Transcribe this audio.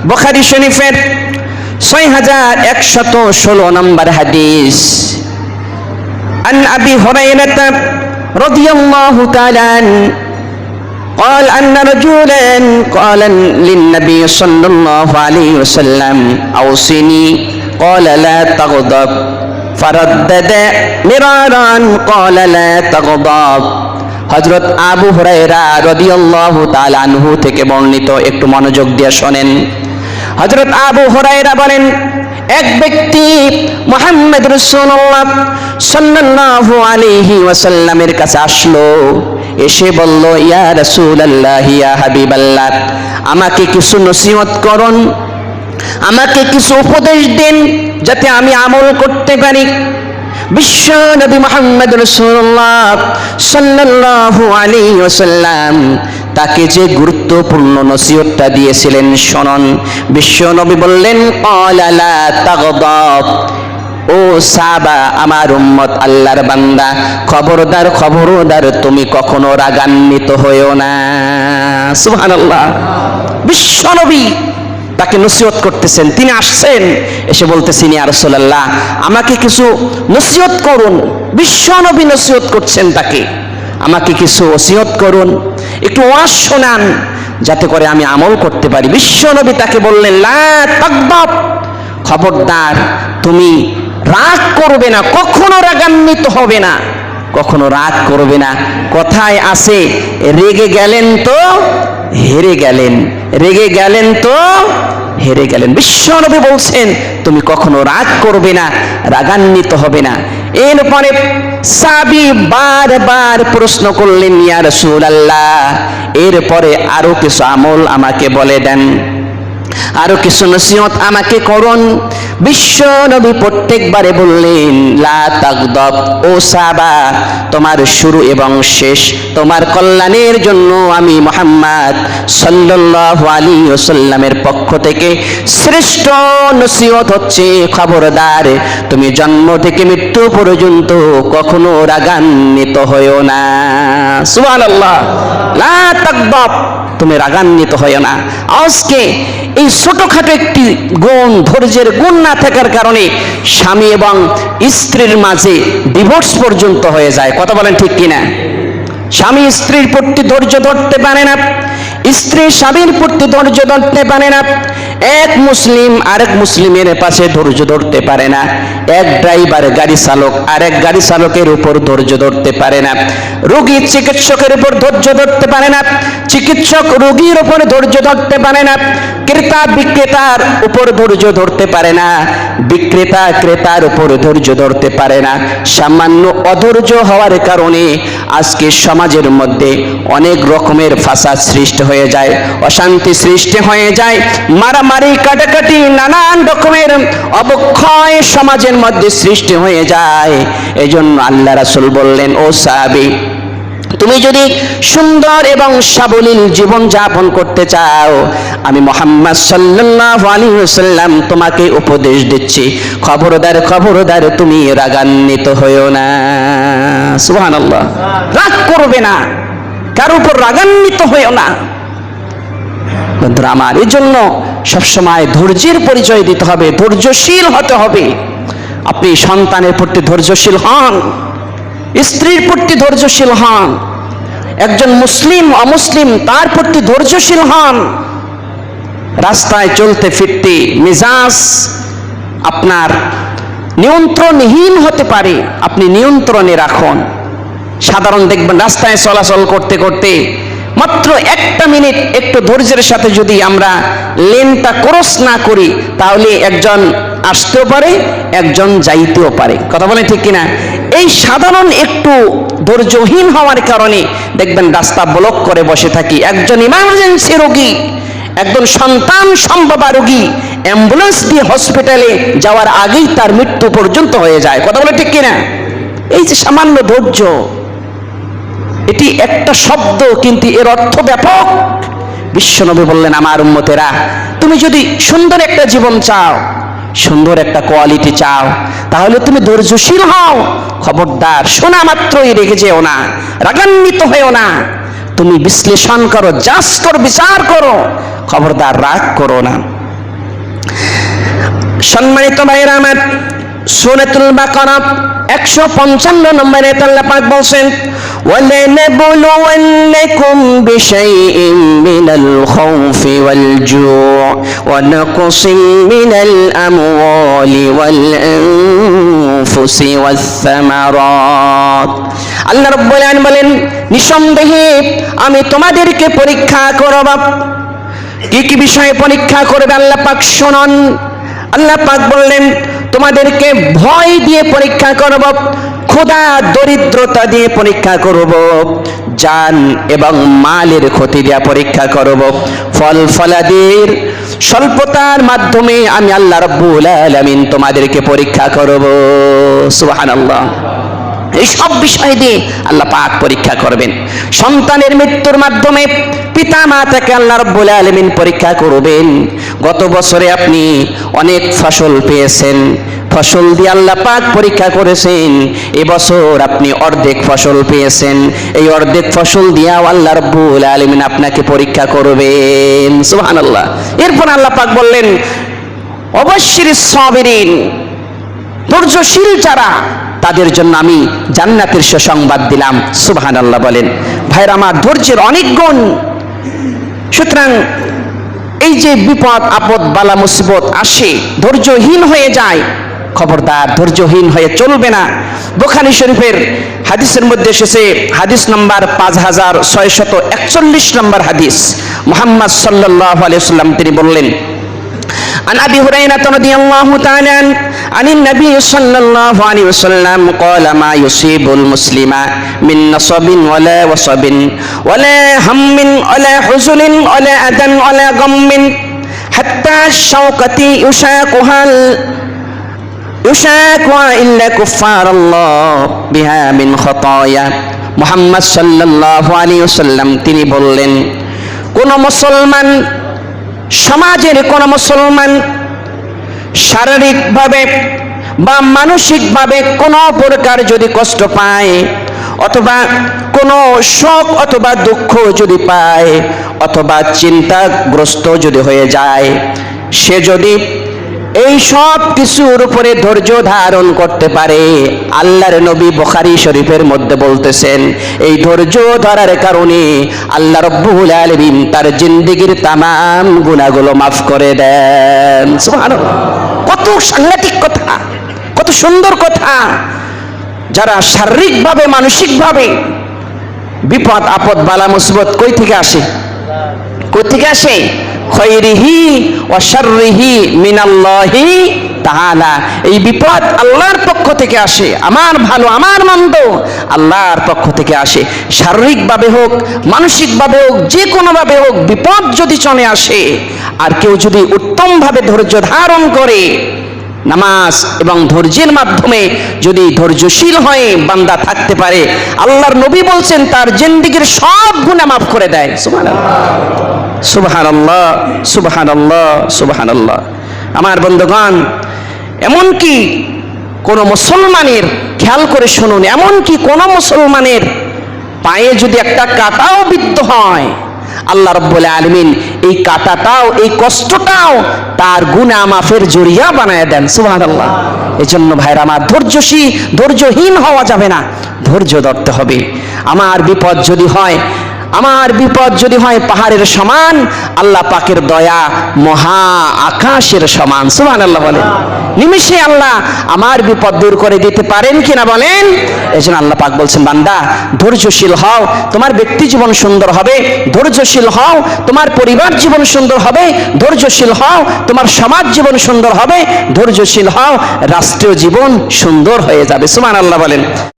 বুখারী শরীফের 6116 নম্বর হাদিস। عن أبي هريرة رضي الله تعالى عنه قال أن رجلا قال للنبي صلى الله عليه وسلم أوصني قال لا تغضب فردد مرارا قال لا تغضب। হযরত আবু হুরায়রা রাদিয়াল্লাহু তাআলা আনহু থেকে বর্ণিত, একটু মনোযোগ দিয়ে শুনেন। হযরত আবু হুরায়রা বলেন, এক ব্যক্তি মুহাম্মদ রাসূলুল্লাহ সাল্লাল্লাহু আলাইহি ওয়াসাল্লামের কাছে আসলো, এসে বলল, ইয়া রাসূলুল্লাহ, ইয়া হাবিবাল্লাহ, আমাকে কিছু নসিহত করুন, আমাকে কিছু উপদেশ দিন যাতে আমি আমল করতে পারি। বিশ্ব নবী মুহাম্মদ রাসূলুল্লাহ সাল্লাল্লাহু আলাইহি ওয়াসাল্লাম তাকে যে গুরুত্বপূর্ণ নসিহতটা দিয়েছিলেন শুনুন। বিশ্ব নবী বললেন, ক্বালা লা তাগদাব, ও সাহাবা, আমার উম্মত, আল্লাহর বান্দা, খবরদার খবরদার, তুমি কখনো রাগান্বিত হইও না। সুবহানাল্লাহ। বিশ্ব নবী তাকে নসিহত করতেছেন। তিনি আসছেন, এসে বলতেছেন, ইয়া রাসূলুল্লাহ, আমাকে কিছু নসিহত করুন। বিশ্ব নবী নসিহত করছেন তাকে, আমাকে কিছু ওসিয়ত করুন, একটু ওয়াজ শোনান যাতে করে আমি আমল করতে পারি। বিশ্ব নবী তাকে বললেন, লা তাগদাব, খবরদার তুমি রাগ করবে না, কখনো রাগান্বিত হবে না, কখনো রাগ করবে না। কথায় আছে, রেগে গেলেন তো হেরে গেলেন, রেগে গেলেন তো হেরে গেলেন। বিশ্ব নবী বলছেন, তুমি কখনো রাগ করবে না, রাগান্বিত হবে না। এরপরে সাহাবী বারবার প্রশ্ন করলেন, ইয়া রাসূলুল্লাহ, এরপরে আরো কিছু আমল আমাকে বলে দেন, আরো কিছু নসিহত আমাকে করুন। বিশ্ব নবী প্রত্যেকবারে বললেন, লা তাগদাব, ও সাহাবা, তোমার শুরু এবং শেষ তোমার কল্যাণের জন্য আমি মুহাম্মদ সাল্লাল্লাহু আলাইহি ওয়াসাল্লামের পক্ষ থেকে শ্রেষ্ঠ নসিহত হচ্ছে, খবরদার তুমি জন্ম থেকে মৃত্যু পর্যন্ত কখনো রাগান্বিত হইও না। সুবহানাল্লাহ। লা তাগদাব, তুমি রাগান্বিত হইও না। আজকে এই ছোটখাটো একটি গুণ, ধৈর্যের গুণ না থাকার কারণে স্বামী এবং স্ত্রীর মাঝে ডিভোর্স পর্যন্ত হয়ে যায়। কথা বলেন ঠিক কিনা? স্বামী স্ত্রীর প্রতি ধৈর্য ধরতে পারে না, স্ত্রী স্বামীর প্রতি ধৈর্য ধরতে পারে না, এক মুসলিম আরেক মুসলিমের পাশে ধৈর্য ধরতে পারে না, এক ড্রাইভার গাড়ি চালক আরেক গাড়ি চালকের উপর ধৈর্য ধরতে পারে না, রোগী চিকিৎসকের উপর ধৈর্য ধরতে পারে না, চিকিৎসক রোগীর উপর ধৈর্য ধরতে পারে না, ক্রেতা বিক্রেতার উপর ধৈর্য ধরতে পারে না, বিক্রেতা ক্রেতার উপর ধৈর্য ধরতে পারে না। সামান্য অধৈর্য হওয়ার কারণে আজকে সমাজের মধ্যে অনেক রকমের ফাসাদ সৃষ্টি হয়ে যায়, অশান্তি সৃষ্টি হয়ে যায়, মারামারি কাটাকাটি নানান রকমের অবক্ষয় সমাজের মধ্যে সৃষ্টি হয়ে যায়। এজন্য আল্লাহ রাসূল বললেন, ও সাহাবী, তুমি যদি সুন্দর এবং সাবলীল জীবন যাপন করতে চাও, আমি মুহাম্মদ সাল্লাল্লাহু আলাইহি ওয়াসাল্লাম তোমাকে উপদেশ দিচ্ছি, খবরদার খবরদার তুমি রাগান্বিত হইও না। সুবহানাল্লাহ। রাগ করবে না, কারোর উপর রাগান্বিত হইও না। বন্ধুরা আমার, এই জন্য সবসময় ধৈর্যের পরিচয় দিতে হবে, ধৈর্যশীল হতে হবে। আপনি সন্তানের প্রতি ধৈর্যশীল হন, স্ত্রীর প্রতি ধৈর্যশীল হন, একজন মুসলিম অমুসলিম তার প্রতি ধৈর্যশীল হন। রাস্তায় চলতে ফিরতে মেজাজ আপনার নিয়ন্ত্রণহীন হতে পারে, আপনি নিয়ন্ত্রণে রাখুন। সাধারণ দেখবেন রাস্তায় চলাচল করতে করতে মাত্র একটা মিনিট একটু ধৈর্যের সাথে যদি আমরা লেনটা ক্রস না করি, তাহলে একজন আসতেও পারে, একজন যাইতেও পারে। কথা বলেন ঠিক কিনা? এই সাধারণ একটু ধৈর্যহীন হওয়ার কারণে দেখবেন রাস্তা ব্লক করে বসে থাকি। একজন ইমার্জেন্সি রোগী, একজন সন্তান সম্ভবা রোগী অ্যাম্বুলেন্স দিয়ে হসপিটালে যাওয়ার আগেই তার মৃত্যু পর্যন্ত হয়ে যায়। কথা বলেন ঠিক কিনা? এই যে সামান্য ধৈর্য, এটি একটা শব্দ কিন্তু এর অর্থ ব্যাপক। বিশ্বনবী বললেন, আমার উম্মতেরা, তুমি যদি সুন্দর একটা জীবন চাও, সুন্দর একটা কোয়ালিটি চাও, তাহলে তুমি ধৈর্যশীল হও। খবরদার শোনা মাত্রই রেগে যেও না, রাগান্বিত হয়েও না। তুমি বিশ্লেষণ করো, যাচ করো, বিচার করো, খবরদার রাগ করো না। সম্মানিত ভাইরা আমার, সূরাতুল বাকারা 155 নম্বরে আল্লাহ পাক বলেন, ওয়ালানাবলুওয়ান্নাকুম বিশাইইম মিনাল খাউফি ওয়াল জু'i ওয়া নাকসিম মিনাল আমওয়ালি ওয়াল আনফুসি ওয়াস সামারাত। আল্লাহ রাব্বুল আলামিন বলেন, নিঃসন্দেহে আমি তোমাদেরকে পরীক্ষা করব। কি কি বিষয়ে পরীক্ষা করবে আল্লাহ পাক শুনুন। আল্লাহ পাক বললেন, তোমাদেরকে ভয় দিয়ে পরীক্ষা করব, ক্ষুধা দরিদ্রতা দিয়ে পরীক্ষা করব, জান এবং মালের ক্ষতি দিয়ে পরীক্ষা করব, ফল ফলাদির স্বল্পতার মাধ্যমে আমি আল্লাহ রাব্বুল আলামিন তোমাদেরকে পরীক্ষা করব। সুবহানাল্লাহ। এই সব বিষয় দিয়ে আল্লাহ পাক পরীক্ষা করবেন। সন্তানের মৃত্যুর মাধ্যমে পিতা মাতাকে আল্লাহ রাব্বুল আলামিন পরীক্ষা করবেন। গত বছরে আপনি অনেক ফসল পেয়েছেন, ফসল দিয়ে আল্লাহ পাক পরীক্ষা করেছেন। এবছর আপনি অর্ধেক ফসল পেয়েছেন, এই অর্ধেক ফসল দিয়েও আল্লাহ রাব্বুল আলামিন আপনাকে পরীক্ষা করবেন। সুবহানাল্লাহ। এরপর আল্লাহ পাক বললেন, অবশ্যিরিস সাবিরিন, ধৈর্যশীল যারা তাদের জন্য আমি জান্নাতের সুসংবাদ দিলাম। সুবহানাল্লাহ বলেন। ভাইরা আমার, ধৈর্যের অনেক গুণ। সুতরাং এই যে বিপদ আপদ বালা মুসিবত আসে, ধৈর্যহীন হয়ে যায়, খবরদার ধৈর্যহীন হয়ে চলবে না। বুখারী শরীফের হাদিসের মধ্যে এসেছে, হাদিস নাম্বার 5641 নম্বর হাদিস, মুহাম্মদ সাল্লাল্লাহু আলাইহি ওয়াসাল্লাম তিনি বললেন, عن أبي هريرة رضي الله تعالى عن النبي صلى الله عليه وسلم قال ما يصيب المسلم من نصب ولا وصب ولا هم ولا حزن ولا أذى ولا غم حتى الشوكة يشاكها إلا كفار الله بها من خطايا। মুহাম্মদ সাল্লাল্লাহু আলাইহি ওয়াসাল্লাম তিনি বললেন, কোন মুসলমান, সমাজের কোন মুসলমান শারীরিকভাবে বা মানসিকভাবে কোনো প্রকার যদি কষ্ট পায়, অথবা কোনো শোক অথবা দুঃখ যদি পায়, অথবা চিন্তাগ্রস্ত যদি হয়ে যায়, সে যদি এই সব কিছুর উপরে ধৈর্য ধারণ করতে পারে, আল্লাহর নবী বুখারী শরীফের মধ্যে বলতেছেন, এই ধৈর্য ধরার কারণে আল্লাহ রাব্বুল আলামিন তার জিন্দেগীর तमाम গুনাহগুলো মাফ করে দেন। সুবহানাল্লাহ। কত সাংঘাতিক কথা, কত সুন্দর কথা। যারা শারীরিকভাবে মানসিকভাবে বিপদ আপদ বালা মুসিবত কই থেকে আসে? কই থেকে আসে? খৈরিহি ওয়া শাররিহি মিনাল্লাহি তাআলা। এই বিপদ আল্লাহর পক্ষ থেকে আসে, আমার ভালো আমার মন্দ আল্লাহর পক্ষ থেকে আসে। শারীরিকভাবে হোক, মানসিকভাবে হোক, যে কোনোভাবে হোক, বিপদ যদি চলে আসে, আর কেউ যদি উত্তমভাবে ধৈর্য ধারণ করে, নামাজ এবং ধৈর্যের মাধ্যমে যদি ধৈর্যশীল হয়ে বান্দা থাকতে পারে, আল্লাহর নবী বলছেন তার জিন্দেগীর সব গুনাহ মাফ করে দেয়। সুবহানাল্লাহ, সুবহানাল্লাহ, সুবহানাল্লাহ, সুবহানাল্লাহ। আমার বন্ধুগণ, এমনকি কোন মুসলমানের, খেয়াল করে শুনুন, এমনকি কোন মুসলমানের পায়ে যদি একটা কাঁটাও বিদ্ধ হয়, আল্লাহ রাব্বুল আলামিন এই কাঁটাটাও, এই কষ্টটাও তার গুনাহ মাফের জরিয়া বানায় দেন। সুবহানাল্লাহ। এজন্য ভাইরা আমার, ধৈর্যহীন হওয়া যাবে না, ধৈর্য ধরতে হবে। আমার বিপদ যদি হয় পাহাড়ের সমান, আল্লাহ পাকের দয়া মহা আকাশের সমান। সুবহানাল্লাহ বলেন। নিমেষে আল্লাহ আমার বিপদ দূর করে দিতে পারেন কিনা বলেন? এজন্য আল্লাহ পাক বলছেন, বান্দা ধৈর্যশীল হও, তোমার ব্যক্তি জীবন সুন্দর হবে। ধৈর্যশীল হও, তোমার পরিবার জীবন সুন্দর হবে। ধৈর্যশীল হও, তোমার সমাজ জীবন সুন্দর হবে। ধৈর্যশীল হও, রাষ্ট্রীয় জীবন সুন্দর হয়ে যাবে। সুবহানাল্লাহ বলেন।